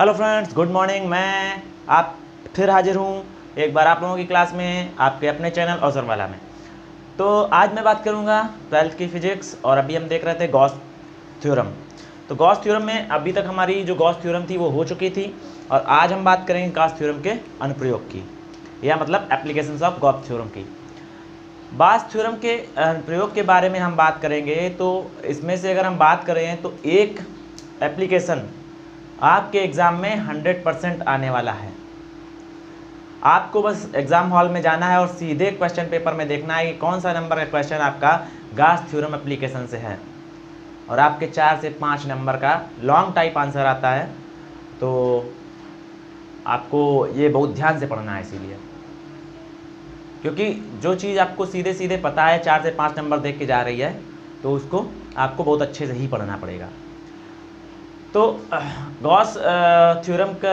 Hello friends, good morning. मैं आप फिर हाजिर हूँ एक बार आप लोगों की क्लास में, आपके अपने चैनल औसरवाला में। तो आज मैं बात करूँगा 12th की फिजिक्स, और अभी हम देख रहे थे गॉस थ्योरम। तो गॉस थ्योरम में अभी तक हमारी जो गॉस थ्योरम थी वो हो चुकी थी, और आज हम बात करेंगे गॉस थ्योरम के अनुप्रयोग की, या मतलब एप्लीकेशंस ऑफ गॉस थ्योरम की। गॉस थ्योरम के अनुप्रयोग के बारे में हम बात करेंगे, तो इसमें से अगर हम बात करें तो एक एप्लीकेशन आपके एग्ज़ाम में 100% आने वाला है। आपको बस एग्ज़ाम हॉल में जाना है और सीधे क्वेश्चन पेपर में देखना है कि कौन सा नंबर का क्वेश्चन आपका गॉस थ्योरम एप्लीकेशन से है, और आपके 4 से 5 नंबर का लॉन्ग टाइप आंसर आता है। तो आपको ये बहुत ध्यान से पढ़ना है, इसीलिए क्योंकि जो चीज़ आपको सीधे सीधे पता है 4 से 5 नंबर देख के जा रही है, तो उसको आपको बहुत अच्छे से ही पढ़ना पड़ेगा। तो गॉस थ्योरम का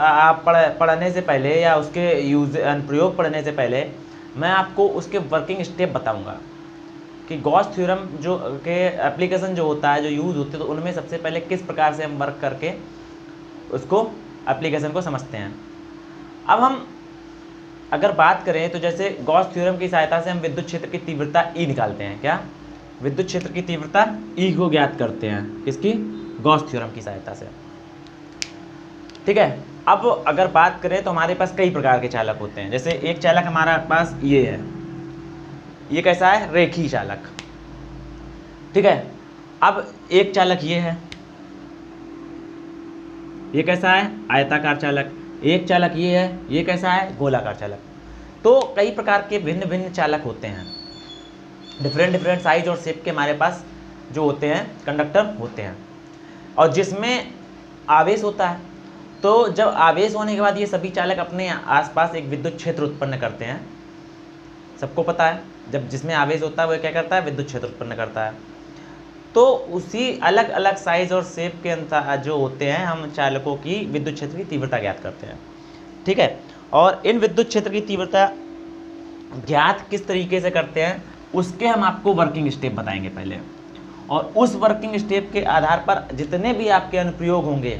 आप पढ़ने से पहले या उसके अनुप्रयोग पढ़ने से पहले मैं आपको उसके वर्किंग स्टेप बताऊंगा कि गॉस थ्योरम जो के एप्लीकेशन जो होता है, जो यूज़ होते हैं, तो उनमें सबसे पहले किस प्रकार से हम वर्क करके उसको एप्लीकेशन को समझते हैं। अब हम अगर बात करें तो जैसे गॉस थ्योरम की सहायता से हम विद्युत क्षेत्र की तीव्रता ई निकालते हैं। क्या? विद्युत क्षेत्र की तीव्रता ई को ज्ञात करते हैं, किसकी? गॉस थ्योरम की सहायता से। ठीक है। अब अगर बात करें तो हमारे पास कई प्रकार के चालक होते हैं। जैसे एक चालक हमारे पास ये है, ये कैसा है? रेखीय चालक। ठीक है। अब एक चालक ये है, ये कैसा है? आयताकार चालक। एक चालक ये है, ये कैसा है? गोलाकार चालक। तो कई प्रकार के भिन्न भिन्न चालक होते हैं, डिफरेंट साइज और शेप के हमारे पास जो होते हैं कंडक्टर होते हैं, और जिसमें आवेश होता है। तो जब आवेश होने के बाद ये सभी चालक अपने आसपास एक विद्युत क्षेत्र उत्पन्न करते हैं। सबको पता है जब जिसमें आवेश होता है वो क्या करता है? विद्युत क्षेत्र उत्पन्न करता है। तो उसी अलग अलग साइज और शेप के अनुसार जो होते हैं, हम चालकों की विद्युत क्षेत्र की तीव्रता ज्ञात करते हैं। ठीक है। और इन विद्युत क्षेत्र की तीव्रता ज्ञात किस तरीके से करते हैं, उसके हम आपको वर्किंग स्टेप बताएंगे पहले, और उस वर्किंग स्टेप के आधार पर जितने भी आपके अनुप्रयोग होंगे,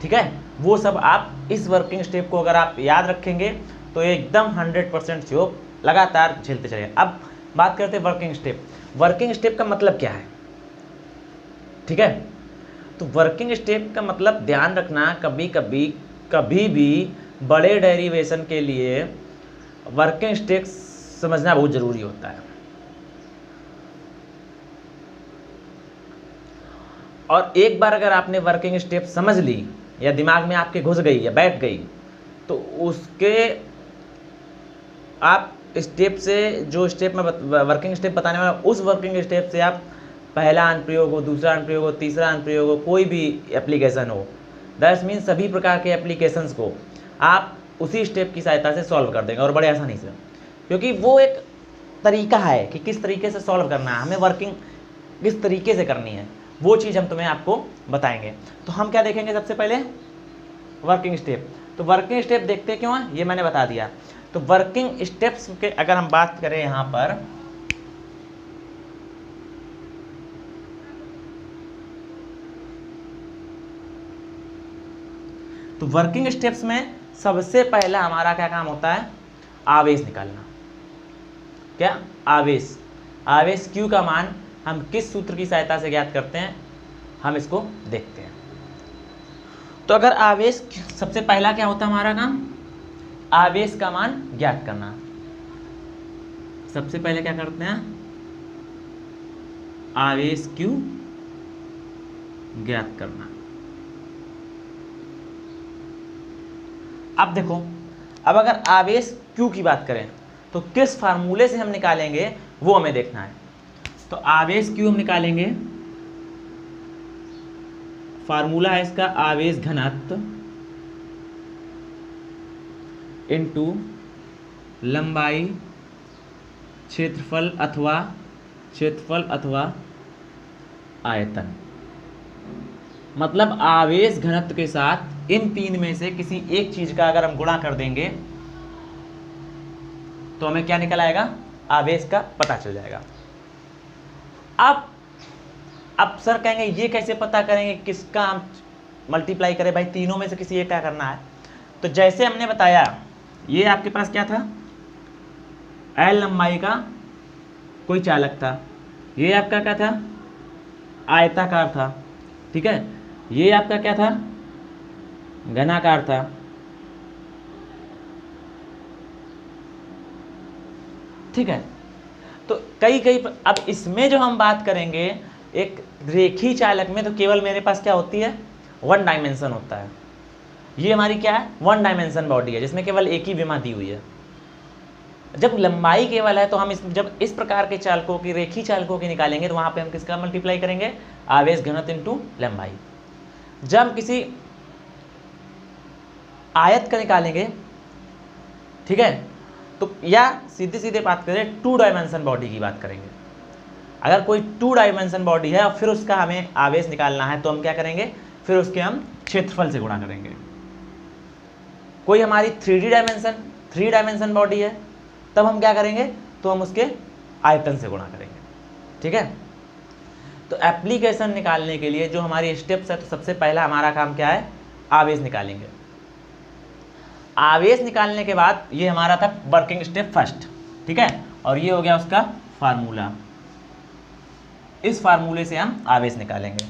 ठीक है, वो सब आप इस वर्किंग स्टेप को अगर आप याद रखेंगे तो एकदम 100% श्योर लगातार झेलते चलेंगे। अब बात करते हैं वर्किंग स्टेप। वर्किंग स्टेप का मतलब क्या है? ठीक है। तो वर्किंग स्टेप का मतलब ध्यान रखना, कभी भी बड़े डेरिवेशन के लिए वर्किंग स्टेप समझना बहुत ज़रूरी होता है। और एक बार अगर आपने वर्किंग स्टेप समझ ली या दिमाग में आपके घुस गई या बैठ गई, तो उसके आप स्टेप से, जो स्टेप में वर्किंग स्टेप बताने वाला, उस वर्किंग स्टेप से आप पहला अनुप्रयोग हो, दूसरा अनुप्रयोग हो, तीसरा अनुप्रयोग हो, कोई भी एप्लीकेशन हो, दैट्स मीन सभी प्रकार के एप्लीकेशंस को आप उसी स्टेप की सहायता से सॉल्व कर देंगे, और बड़े आसानी से, क्योंकि वो एक तरीका है कि किस तरीके से सॉल्व करना है, हमें वर्किंग किस तरीके से करनी है, वो चीज़ हम तुम्हें आपको बताएंगे। तो हम क्या देखेंगे? सबसे पहले वर्किंग स्टेप। तो वर्किंग स्टेप देखते क्यों है, ये मैंने बता दिया। तो वर्किंग स्टेप्स के अगर हम बात करें यहाँ पर, तो वर्किंग स्टेप्स में सबसे पहला हमारा क्या काम होता है? आवेश निकालना। क्या? आवेश। आवेश Q का मान हम किस सूत्र की सहायता से ज्ञात करते हैं, हम इसको देखते हैं। तो अगर आवेश, सबसे पहला क्या होता है हमारा काम? आवेश का मान ज्ञात करना। सबसे पहले क्या करते हैं? आवेश Q ज्ञात करना। अब देखो, अब अगर आवेश Q की बात करें तो किस फार्मूले से हम निकालेंगे वो हमें देखना है। तो आवेश Q हम निकालेंगे, फार्मूला है इसका आवेश घनत्व इनटू लंबाई क्षेत्रफल अथवा आयतन। मतलब आवेश घनत्व के साथ इन तीन में से किसी एक चीज का अगर हम गुणा कर देंगे तो हमें क्या निकल आएगा? आवेश का पता चल जाएगा। अब सर कहेंगे ये कैसे पता करेंगे किसका हम मल्टीप्लाई करे, भाई तीनों में से किसी एक का करना है। तो जैसे हमने बताया, ये आपके पास क्या था, एल लंबाई का कोई चालक था, ये आपका क्या था, आयताकार था, ठीक है, ये आपका क्या था, घनाकार था, ठीक है। तो अब इसमें जो हम बात करेंगे, एक रेखी चालक में तो केवल मेरे पास क्या होती है, वन डायमेंशन होता है। ये हमारी क्या है, वन डायमेंशन बॉडी है जिसमें केवल एक ही विमा दी हुई है। जब लंबाई केवल है तो हम जब इस प्रकार के चालकों की, रेखी चालकों की निकालेंगे तो वहां पे हम किसका मल्टीप्लाई करेंगे, आवेश घनत्व इनटू लंबाई। जब हम किसी आयत का निकालेंगे, ठीक है, तो या सीधे सीधे बात करें, टू डायमेंशन बॉडी की बात करेंगे। अगर कोई टू डायमेंशन बॉडी है और फिर उसका हमें आवेश निकालना है तो हम क्या करेंगे, फिर उसके हम क्षेत्रफल से गुणा करेंगे। कोई हमारी थ्री डायमेंशन बॉडी है, तब हम क्या करेंगे, तो हम उसके आयतन से गुणा करेंगे, ठीक है। तो एप्लीकेशन निकालने के लिए जो हमारी स्टेप्स है, तो सबसे पहला हमारा काम क्या है, आवेश निकालेंगे। आवेश निकालने के बाद ये हमारा था वर्किंग स्टेप फर्स्ट, ठीक है, और ये हो गया उसका फार्मूला। इस फार्मूले से हम आवेश निकालेंगे।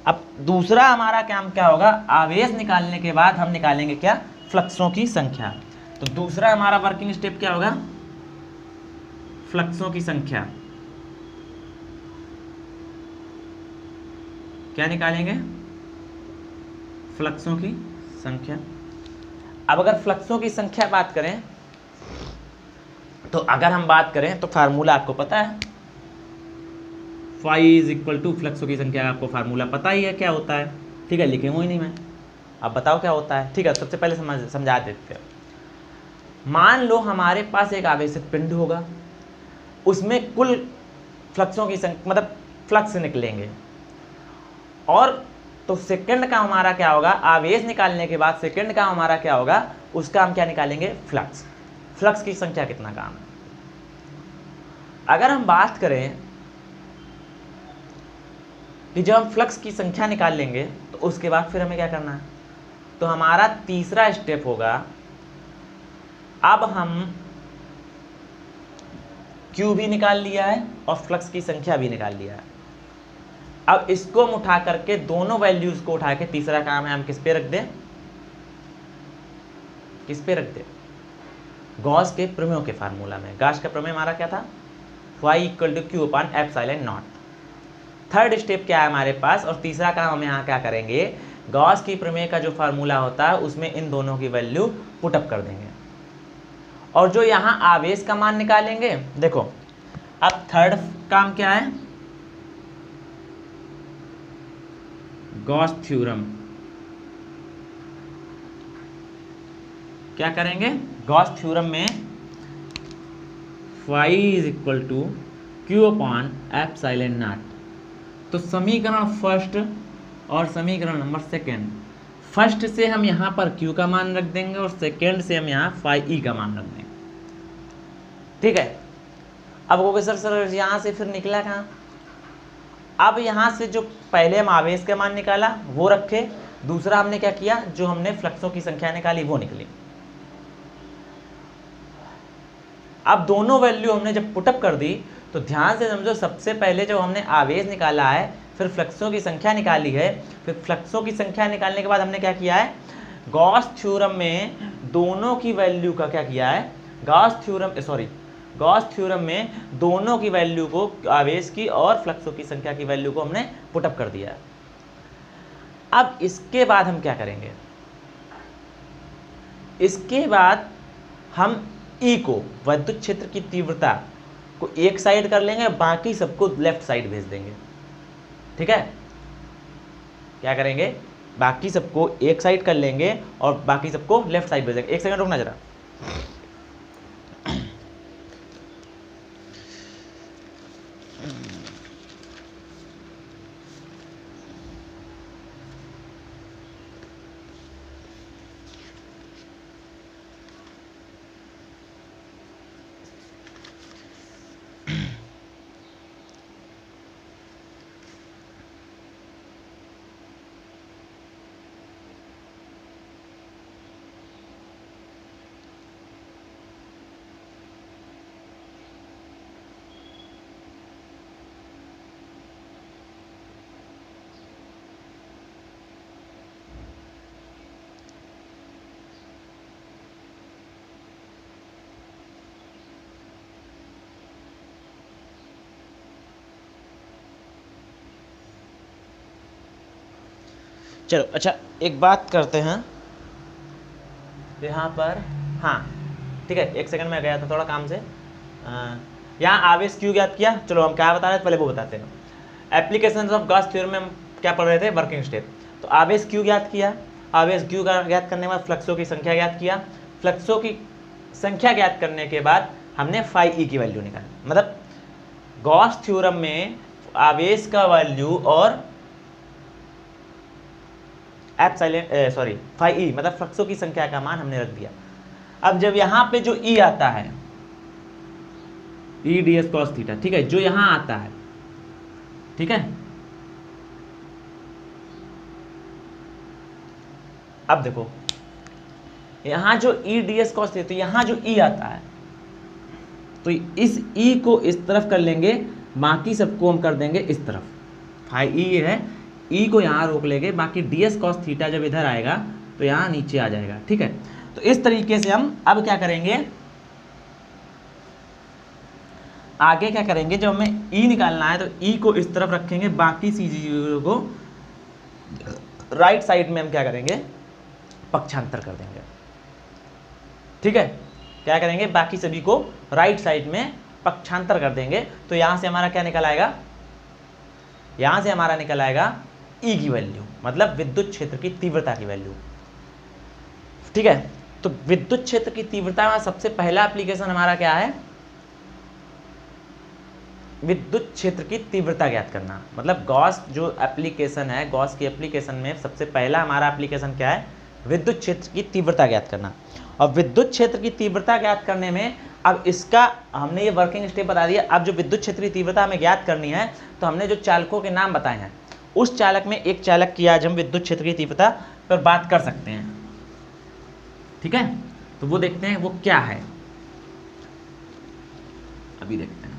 अब दूसरा हमारा काम क्या होगा, आवेश निकालने के बाद हम निकालेंगे क्या, फ्लक्सों की संख्या। तो दूसरा हमारा वर्किंग स्टेप क्या होगा, फ्लक्सों की संख्या। क्या निकालेंगे, फ्लक्सों की संख्या। अब अगर फ्लक्सों की संख्या बात करें, तो अगर हम बात करें तो फार्मूला आपको पता है, फाई इज इक्वल टू, फ्लक्सों की संख्या आपको फार्मूला पता ही है क्या होता है, ठीक है, लिखे हुए नहीं मैं, अब बताओ क्या होता है, ठीक है। सबसे पहले समझा देते हैं। मान लो हमारे पास एक आवेशित पिंड होगा, उसमें कुल फ्लक्सों की संख्या, मतलब फ्लक्स निकलेंगे, और तो सेकंड का हमारा क्या होगा, आवेश निकालने के बाद सेकंड का हमारा क्या होगा, उसका हम क्या निकालेंगे, फ्लक्स। फ्लक्स की संख्या कितना काम है। अगर हम बात करें कि जब हम फ्लक्स की संख्या निकाल लेंगे तो उसके बाद फिर हमें क्या करना है, तो हमारा तीसरा स्टेप होगा, अब हम Q भी निकाल लिया है और फ्लक्स की संख्या भी निकाल लिया है। अब इसको हम उठा करके, दोनों वैल्यूज को उठा के, तीसरा काम है हम किस पे रख दें, किस पे रख दें, गॉस के प्रमेय के फार्मूला में। गॉस का प्रमेय हमारा क्या था, y equal to Q upon epsilon not. Third step क्या है हमारे पास, और तीसरा काम हम यहाँ क्या करेंगे, गॉस की प्रमेय का जो फार्मूला होता है उसमें इन दोनों की वैल्यू पुटअप कर देंगे, और जो यहाँ आवेश का मान निकालेंगे। देखो अब थर्ड काम क्या है, गॉस थ्योरम। क्या करेंगे, गॉस थ्योरम में phi is equal to Q upon epsilon not. तो समीकरण फर्स्ट और समीकरण नंबर सेकेंड, फर्स्ट से हम यहाँ पर क्यू का मान रख देंगे और सेकेंड से हम यहाँ फाई ई का मान रख देंगे, ठीक है। अब वो सर यहाँ से फिर निकला कहाँ, अब यहाँ से जो पहले हम आवेश का मान निकाला वो रखे, दूसरा हमने क्या किया, जो हमने फ्लक्सों की संख्या निकाली वो निकली। अब दोनों वैल्यू हमने जब पुटअप कर दी तो ध्यान से समझो, सबसे पहले जो हमने आवेश निकाला है, फिर फ्लक्सों की संख्या निकाली है, फिर फ्लक्सों की संख्या निकालने के बाद हमने क्या किया है, गॉस थ्योरम में दोनों की वैल्यू का क्या किया है, गॉस थ्योरम में दोनों की वैल्यू को, आवेश की और फ्लक्सों की संख्या की वैल्यू को हमने पुटअप कर दिया है। अब इसके बाद हम क्या करेंगे, इसके बाद हम ई को, विद्युत क्षेत्र की तीव्रता को एक साइड कर लेंगे, बाकी सबको लेफ्ट साइड भेज देंगे, ठीक है। क्या करेंगे, बाकी सबको एक साइड कर लेंगे और बाकी सबको लेफ्ट साइड भेज देंगे। एक सेकंड रुकना जरा। चलो अच्छा एक बात करते हैं यहाँ पर, हाँ ठीक है, एक सेकंड में गया था थोड़ा काम से। यहाँ आवेश क्यों ज्ञात किया, चलो हम क्या बता रहे थे पहले वो बताते हैं। एप्लीकेशन ऑफ गॉस थ्योरम में हम क्या पढ़ रहे थे, वर्किंग स्टेप। तो आवेश क्यों ज्ञात किया, आवेश क्यों ज्ञात करने के बाद फ्लक्सों की संख्या ज्ञात किया, फ्लक्सों की संख्या ज्ञात करने के बाद हमने फाई ई की वैल्यू निकाली। मतलब गॉस थ्योरम में आवेश का वैल्यू और फाई ई मतलब फ्लक्सों की संख्या का मान हमने रख दिया। अब जब यहां पे जो ई आता है, E D S cos theta, ठीक है, जो यहां आता है, ठीक है, अब देखो यहां जो E D S cos theta, तो यहां जो ई आता है तो इस ई को इस तरफ कर लेंगे, बाकी सबको हम कर देंगे इस तरफ। फाई ई है, ई को यहाँ रोक लेंगे, बाकी डी एस कॉस थीटा जब इधर आएगा तो यहाँ नीचे आ जाएगा, ठीक है। तो इस तरीके से हम अब क्या करेंगे, आगे क्या करेंगे, जब हमें ई निकालना है तो ई को इस तरफ रखेंगे, बाकी चीज़ों को राइट साइड में हम क्या करेंगे, पक्षांतर कर देंगे, ठीक है। क्या करेंगे, बाकी सभी को राइट साइड में पक्षांतर कर देंगे। तो यहाँ से हमारा क्या निकल आएगा, यहाँ से हमारा निकल आएगा ई की वैल्यू, मतलब विद्युत क्षेत्र की तीव्रता की वैल्यू, ठीक है। तो विद्युत क्षेत्र की तीव्रता में सबसे पहला एप्लीकेशन हमारा क्या है, विद्युत क्षेत्र की तीव्रता ज्ञात करना। मतलब गॉस जो एप्लीकेशन है, गॉस की एप्लीकेशन में सबसे पहला हमारा एप्लीकेशन क्या है, विद्युत क्षेत्र की तीव्रता ज्ञात करना। और विद्युत क्षेत्र की तीव्रता ज्ञात करने में अब इसका हमने ये वर्किंग स्टेप बता दिया। अब जो विद्युत क्षेत्र की तीव्रता हमें ज्ञात करनी है तो हमने जो चालकों के नाम बताए हैं, उस चालक में एक चालक की आज हम विद्युत क्षेत्र की तीव्रता पर बात कर सकते हैं, ठीक है। तो वो देखते हैं वो क्या है, अभी देखते हैं।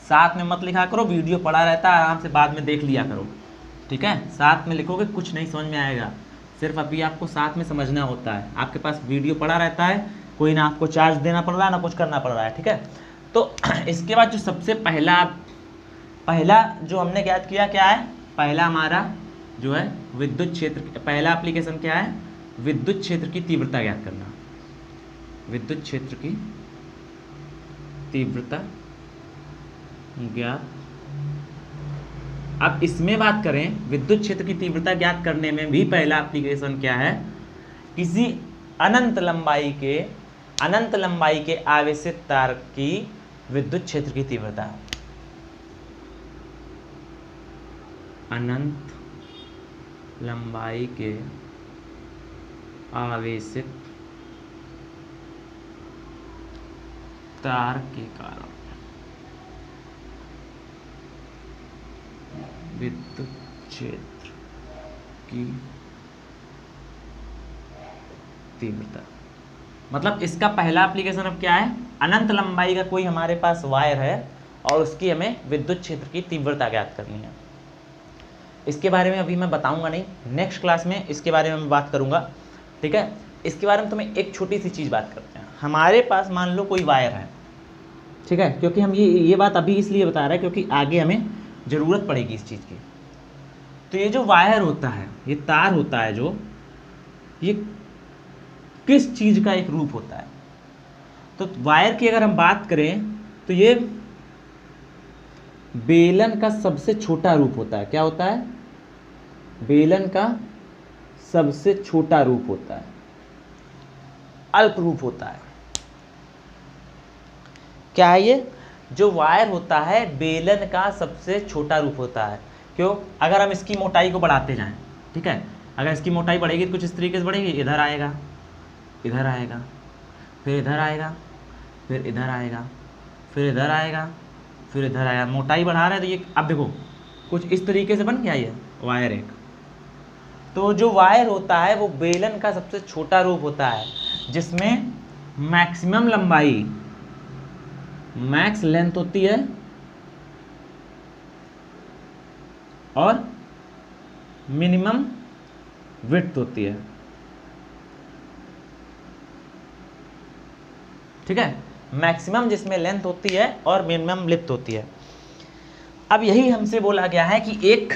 साथ में मत लिखा करो, वीडियो पड़ा रहता है, आराम से बाद में देख लिया करो, ठीक है। साथ में लिखोगे कुछ नहीं समझ में आएगा, सिर्फ अभी आपको साथ में समझना होता है। आपके पास वीडियो पड़ा रहता है, कोई ना आपको चार्ज देना पड़ रहा है ना कुछ करना पड़ रहा है, ठीक है। तो इसके बाद जो सबसे पहला जो हमने ज्ञात किया क्या है, पहला हमारा जो है विद्युत क्षेत्र, पहला एप्लीकेशन क्या है, विद्युत क्षेत्र की तीव्रता ज्ञात करना, विद्युत क्षेत्र की तीव्रता ज्ञात। अब इसमें बात करें, विद्युत क्षेत्र की तीव्रता ज्ञात करने में भी पहला एप्लीकेशन क्या है, किसी अनंत लंबाई के आवेशित तार की विद्युत क्षेत्र की तीव्रता, अनंत लंबाई के आवेशित तार के कारण विद्युत क्षेत्र की तीव्रता। मतलब इसका पहला एप्लीकेशन अब क्या है, अनंत लंबाई का कोई हमारे पास वायर है और उसकी हमें विद्युत क्षेत्र की तीव्रता ज्ञात करनी है। इसके बारे में अभी मैं बताऊंगा नहीं, नेक्स्ट क्लास में इसके बारे में बात करूंगा, ठीक है। इसके बारे में तुम्हें एक छोटी सी चीज़ बात करते हैं। हमारे पास मान लो कोई वायर है, ठीक है, क्योंकि हम ये बात अभी इसलिए बता रहे हैं क्योंकि आगे हमें ज़रूरत पड़ेगी इस चीज़ की। तो ये जो वायर होता है, ये तार होता है जो, ये किस चीज़ का एक रूप होता है। तो वायर की अगर हम बात करें तो ये बेलन का सबसे छोटा रूप होता है। क्या होता है, बेलन का सबसे छोटा रूप होता है, अल्प रूप होता है। क्या है ये, जो वायर होता है बेलन का सबसे छोटा रूप होता है। क्यों, अगर हम इसकी मोटाई को बढ़ाते जाएं, ठीक है, अगर इसकी मोटाई बढ़ेगी तो कुछ इस तरीके से बढ़ेगी, इधर आएगा, इधर आएगा, फिर इधर आएगा, फिर इधर आएगा, फिर इधर आएगा, फिर इधर आएगा, मोटाई बढ़ा रहा है। तो ये अब देखो कुछ इस तरीके से बन गया ये वायर एक। तो जो वायर होता है वो बेलन का सबसे छोटा रूप होता है, जिसमें मैक्सिमम लंबाई, मैक्स लेंथ होती है और मिनिमम विड्थ होती है, ठीक है। मैक्सिमम जिसमें लेंथ होती है और मिनिमम विड्थ होती है। अब यही हमसे बोला गया है कि एक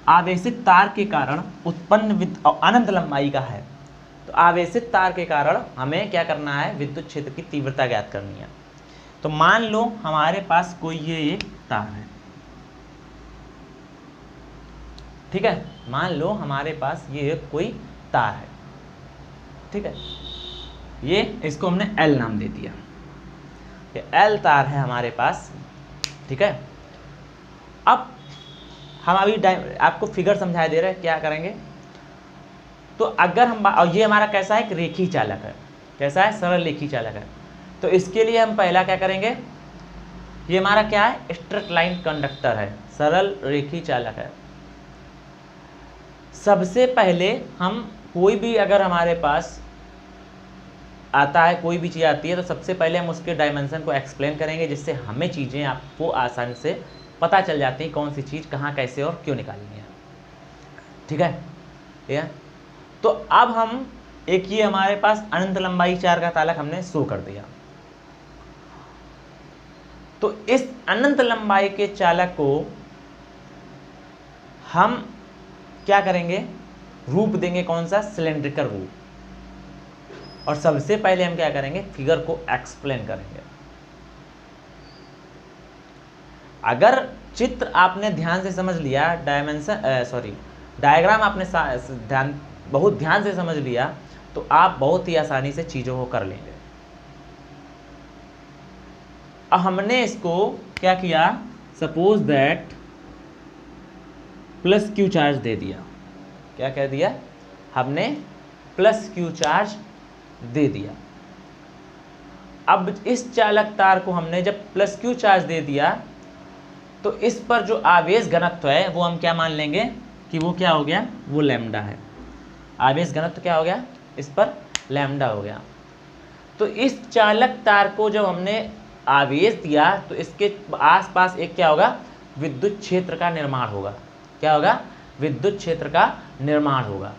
आवेशित तार के कारण उत्पन्न अनंत लंबाई का है। तो आवेशित तार के कारण हमें क्या करना है, विद्युत क्षेत्र की तीव्रता ज्ञात करनी है। तो मान लो हमारे पास कोई ये एक तार है, ठीक है, मान लो हमारे पास ये कोई तार है, ठीक है, ये इसको हमने L नाम दे दिया, ये L तार है हमारे पास, ठीक है। अब हम अभी आपको फिगर समझाई दे रहे हैं, क्या करेंगे, तो अगर हम और ये हमारा कैसा है, एक रेखी चालक है, कैसा है, सरल रेखी चालक है। तो इसके लिए हम पहला क्या करेंगे, ये हमारा क्या है, स्ट्रेट लाइन कंडक्टर है, सरल रेखी चालक है। सबसे पहले हम कोई भी अगर हमारे पास आता है, कोई भी चीज़ आती है, तो सबसे पहले हम उसके डायमेंशन को एक्सप्लेन करेंगे, जिससे हमें चीज़ें आपको आसानी से पता चल जाती है कौन सी चीज़ कहाँ कैसे और क्यों निकालनी है, ठीक है, ठीक है। तो अब हम एक ये हमारे पास अनंत लंबाई चार का तालक हमने शो कर दिया। तो इस अनंत लंबाई के चालक को हम क्या करेंगे, रूप देंगे, कौन सा, सिलेंड्रिकल रूप। और सबसे पहले हम क्या करेंगे, फिगर को एक्सप्लेन करेंगे। अगर चित्र आपने ध्यान से समझ लिया, डायग्राम आपने बहुत ध्यान से समझ लिया, तो आप बहुत ही आसानी से चीज़ों को कर लेंगे। अब हमने इसको क्या किया, suppose that plus Q charge दे दिया, क्या कह दिया हमने, प्लस क्यू चार्ज दे दिया। अब इस चालक तार को हमने जब प्लस क्यू चार्ज दे दिया, तो इस पर जो आवेश घनत्व है वो हम क्या मान लेंगे कि वो क्या हो गया, वो लैम्डा है। आवेश घनत्व क्या हो गया, इस पर लैम्डा हो गया। तो इस चालक तार को जब हमने आवेश दिया, तो इसके आसपास एक क्या होगा, विद्युत क्षेत्र का निर्माण होगा। क्या होगा, विद्युत क्षेत्र का निर्माण होगा,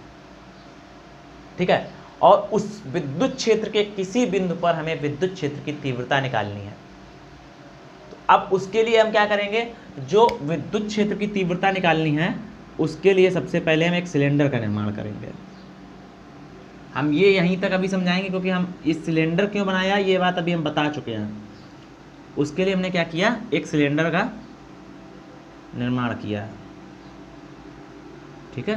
ठीक है। और उस विद्युत क्षेत्र के किसी बिंदु पर हमें विद्युत क्षेत्र की तीव्रता निकालनी है। तो अब उसके लिए हम क्या करेंगे, जो विद्युत क्षेत्र की तीव्रता निकालनी है, उसके लिए सबसे पहले हम एक सिलेंडर का निर्माण करेंगे। हम ये यहीं तक अभी समझाएंगे, क्योंकि हम इस सिलेंडर क्यों बनाया ये बात अभी हम बता चुके हैं। उसके लिए हमने क्या किया, एक सिलेंडर का निर्माण किया, ठीक है।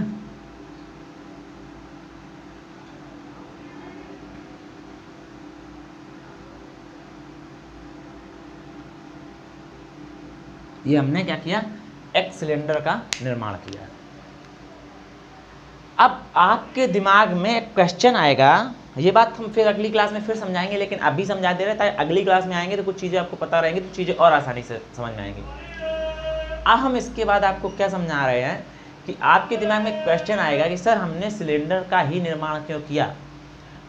ये हमने क्या किया, एक सिलेंडर का निर्माण किया। अब आपके दिमाग में एक क्वेश्चन आएगा, ये बात हम फिर अगली क्लास में फिर समझाएंगे, लेकिन अभी समझा दे रहे ताकि अगली क्लास में आएंगे तो कुछ चीज़ें आपको पता रहेंगी, तो चीज़ें और आसानी से समझ में आएंगी। अब हम इसके बाद आपको क्या समझा रहे हैं कि आपके दिमाग में क्वेश्चन आएगा कि सर हमने सिलेंडर का ही निर्माण क्यों किया,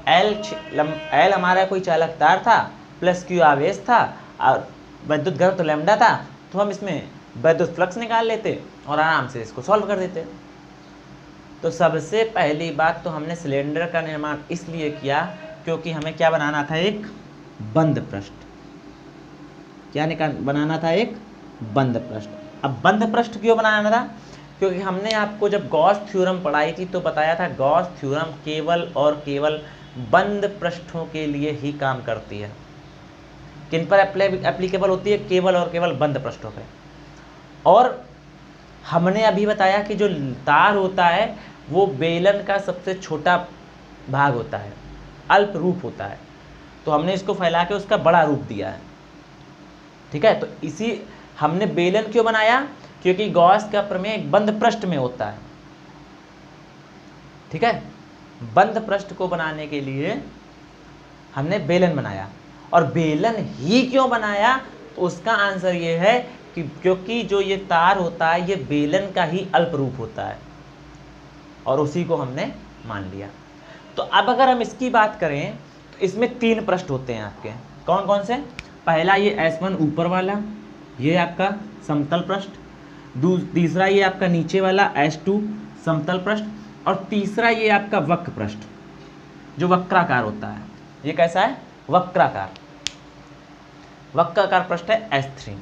एल हमारा कोई चालक तार था, प्लस क्यू आवेश था, और विद्युत घनत्व लैम्डा था, तो हम इसमें विद्युत फ्लक्स निकाल लेते और आराम से इसको सॉल्व कर देते। तो सबसे पहली बात तो हमने सिलेंडर का निर्माण इसलिए किया क्योंकि हमें क्या बनाना था, एक बंद पृष्ठ। क्या बनाना था, एक बंद पृष्ठ। अब बंद पृष्ठ क्यों बनाना था, क्योंकि हमने आपको जब गॉस थ्योरम पढ़ाई थी तो बताया था गॉस थ्योरम केवल और केवल बंद पृष्ठों के लिए ही काम करती है। किन पर एप्लीकेबल होती है, केवल और केवल बंद पृष्ठों पे। और हमने अभी बताया कि जो तार होता है वो बेलन का सबसे छोटा भाग होता है, अल्प रूप होता है, तो हमने इसको फैला के उसका बड़ा रूप दिया है, ठीक है। तो इसी हमने बेलन क्यों बनाया, क्योंकि गॉस का प्रमेय एक बंद पृष्ठ में होता है, ठीक है। बंद पृष्ठ को बनाने के लिए हमने बेलन बनाया। और बेलन ही क्यों बनाया, तो उसका आंसर ये है कि क्योंकि जो ये तार होता है ये बेलन का ही अल्प रूप होता है, और उसी को हमने मान लिया। तो अब अगर हम इसकी बात करें तो इसमें 3 पृष्ठ होते हैं आपके, कौन कौन से, पहला ये S1 ऊपर वाला, ये आपका समतल पृष्ठ, तीसरा ये आपका नीचे वाला S2 समतल पृष्ठ, और तीसरा ये आपका वक्र पृष्ठ जो वक्राकार होता है। ये कैसा है, वक्राकार, वक्राकार पृष्ठ है S3।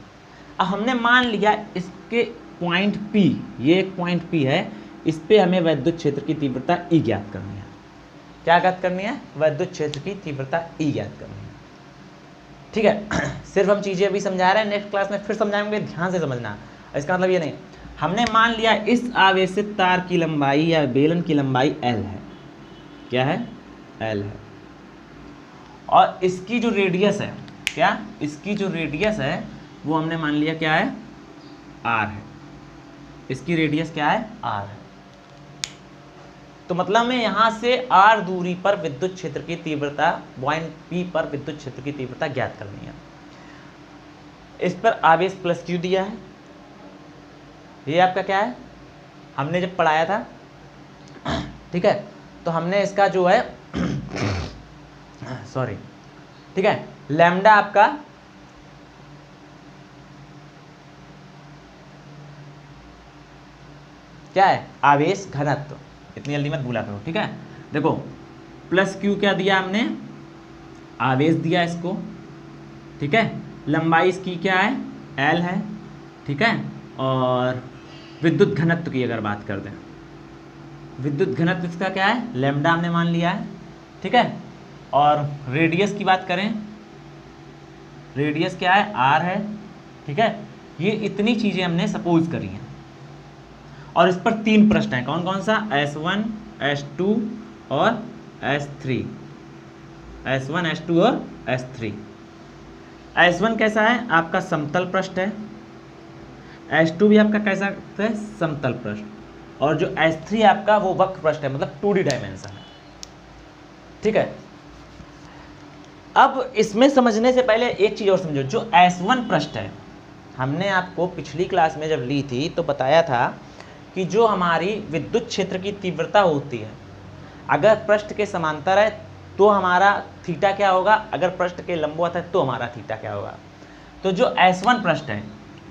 अब हमने मान लिया इसके पॉइंट P, ये एक पॉइंट P है, इस पे हमें विद्युत क्षेत्र की तीव्रता E ज्ञात करनी है। क्या ज्ञात करनी है? विद्युत क्षेत्र की तीव्रता E ज्ञात करनी है। ठीक है, सिर्फ हम चीज़ें अभी समझा रहे हैं, नेक्स्ट क्लास में फिर समझाएंगे, ध्यान से समझना। इसका मतलब ये नहीं, हमने मान लिया इस आवेशित तार की लंबाई या बेलन की लंबाई L है। क्या है? L है। और इसकी जो रेडियस है, क्या? इसकी जो रेडियस है वो हमने मान लिया क्या है? R है। इसकी रेडियस क्या है? R है। तो मतलब हमें यहाँ से R दूरी पर विद्युत क्षेत्र की तीव्रता, पॉइंट P पर विद्युत क्षेत्र की तीव्रता ज्ञात करनी है। इस पर आवेश प्लस Q दिया है। ये आपका क्या है? हमने जब पढ़ाया था, ठीक है, तो हमने इसका जो है सॉरी, ठीक है, लैम्डा आपका क्या है? आवेश घनत्व। इतनी जल्दी मत भूला करो, ठीक है। देखो प्लस Q क्या दिया हमने? आवेश दिया इसको, ठीक है। लंबाई इसकी क्या है? L है, ठीक है। और विद्युत घनत्व की अगर बात कर दें, विद्युत घनत्व इसका क्या है? लैम्डा हमने मान लिया है, ठीक है। और रेडियस की बात करें, रेडियस क्या है? R है, ठीक है। ये इतनी चीज़ें हमने सपोज करी हैं। और इस पर 3 प्रश्न हैं। कौन कौन सा? S1, S2 और S3। S1, S2 और S3। S1 कैसा है? आपका समतल पृष्ठ है। S2 भी आपका कैसा है? समतल पृष्ठ। और जो S3 आपका वो वक्र पृष्ठ है, मतलब 2D डायमेंशन है, ठीक है। अब इसमें समझने से पहले एक चीज़ और समझो। जो S1 पृष्ठ है, हमने आपको पिछली क्लास में जब ली थी तो बताया था कि जो हमारी विद्युत क्षेत्र की तीव्रता होती है, अगर पृष्ठ के समांतर है तो हमारा थीटा क्या होगा, अगर पृष्ठ के लंबवत है तो हमारा थीटा क्या होगा। तो जो S1 पृष्ठ है,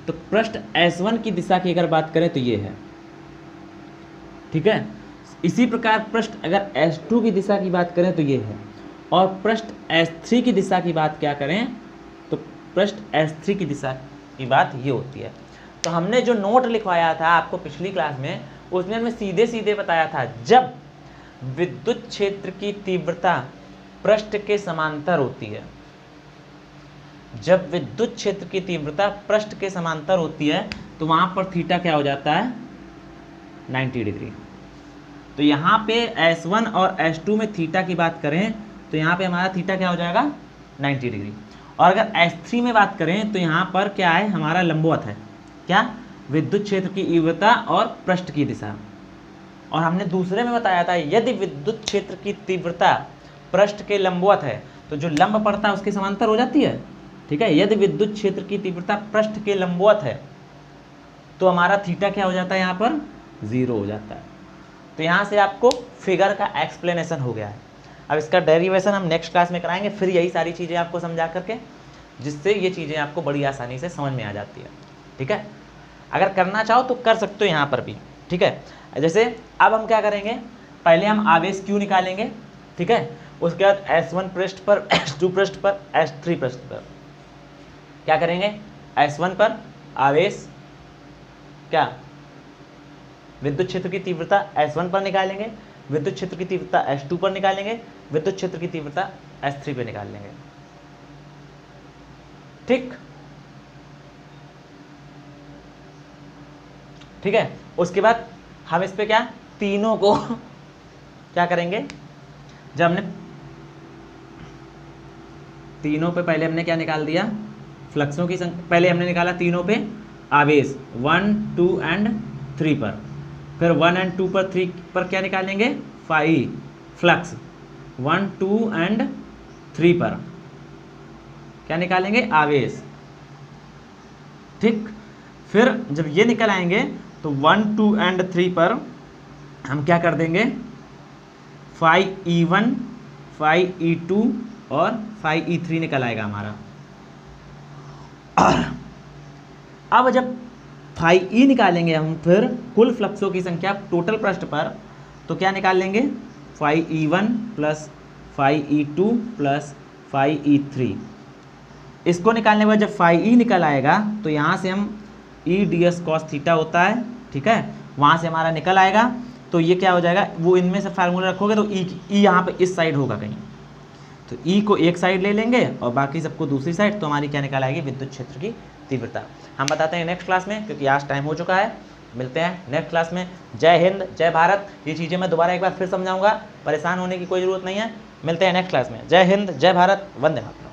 तो पृष्ठ S1 की दिशा की अगर बात करें तो ये है, ठीक है। इसी प्रकार पृष्ठ अगर S2 की दिशा की बात करें तो ये है। और पृष्ठ S3 की दिशा की बात क्या करें तो पृष्ठ S3 की दिशा की बात ये होती है। तो हमने जो नोट लिखवाया था आपको पिछली क्लास में, उसमें हमने सीधे सीधे बताया था, जब विद्युत क्षेत्र की तीव्रता पृष्ठ के समांतर होती है, जब विद्युत क्षेत्र की तीव्रता पृष्ठ के समांतर होती है तो वहां पर थीटा क्या हो जाता है? 90 डिग्री। तो यहाँ पे S1 और S2 में थीटा की बात करें तो यहाँ पे हमारा थीटा क्या हो जाएगा? 90 डिग्री। और अगर S3 में बात करें तो यहाँ पर क्या है? हमारा लंबवत है, क्या? विद्युत क्षेत्र की तीव्रता और पृष्ठ की दिशा। और हमने दूसरे में बताया था, यदि विद्युत क्षेत्र की तीव्रता पृष्ठ के लंबवत है तो जो लंब पड़ता है उसके समांतर हो जाती है, ठीक है। यदि विद्युत क्षेत्र की तीव्रता पृष्ठ के लंबवत है तो हमारा थीटा क्या हो जाता है? यहाँ पर 0 हो जाता है। तो यहाँ से आपको फिगर का एक्सप्लेनेशन हो गया है। अब इसका डेरिवेशन हम नेक्स्ट क्लास में कराएंगे, फिर यही सारी चीज़ें आपको समझा करके, जिससे ये चीज़ें आपको बड़ी आसानी से समझ में आ जाती है, ठीक है। अगर करना चाहो तो कर सकते हो यहाँ पर भी, ठीक है। जैसे अब हम क्या करेंगे, पहले हम आवेश Q निकालेंगे, ठीक है। उसके बाद S1 पृष्ठ पर, S2 पृष्ठ पर, S3 पृष्ठ पर क्या करेंगे? S1 पर आवेश क्या? विद्युत क्षेत्र की तीव्रता S1 पर निकालेंगे, विद्युत क्षेत्र की तीव्रता S2 पर निकालेंगे, विद्युत क्षेत्र की तीव्रता S3 पर निकाल लेंगे, ठीक, ठीक है। उसके बाद हम इस पे क्या, तीनों को क्या करेंगे? जब हमने तीनों पे पहले हमने क्या निकाल दिया? फ्लक्सों की संख्या। पहले हमने निकाला तीनों पे आवेश 1, 2 एंड 3 पर, फिर 1 एंड 2 पर, 3 पर क्या निकालेंगे? Phi flux. 1, 2 एंड 3 पर क्या निकालेंगे? आवेश, ठीक। फिर जब ये निकल आएंगे तो 1, 2 एंड 3 पर हम क्या कर देंगे? फाई E1, फाई E2 और फाई E3 निकल आएगा हमारा। अब जब फाई E निकालेंगे हम फिर कुल फ्लक्सों की संख्या टोटल पृष्ठ पर, तो क्या निकाल लेंगे? Phi E1 plus phi E2 plus phi E3। इसको निकालने के बाद जब फाई E निकल आएगा तो यहाँ से हम E D S cos theta होता है, ठीक है, वहाँ से हमारा निकल आएगा। तो ये क्या हो जाएगा, वो इनमें से फार्मूला रखोगे तो ई यहाँ पे इस साइड होगा कहीं, तो ई को एक साइड ले लेंगे और बाकी सबको दूसरी साइड, तो हमारी क्या निकल आएगी, विद्युत क्षेत्र की तीव्रता। हम बताते हैं नेक्स्ट क्लास में, क्योंकि आज टाइम हो चुका है। मिलते हैं नेक्स्ट क्लास में। जय हिंद, जय भारत। ये चीज़ें मैं दोबारा एक बार फिर समझाऊंगा, परेशान होने की कोई ज़रूरत नहीं है। मिलते हैं नेक्स्ट क्लास में। जय हिंद, जय भारत, वंदे मातरम।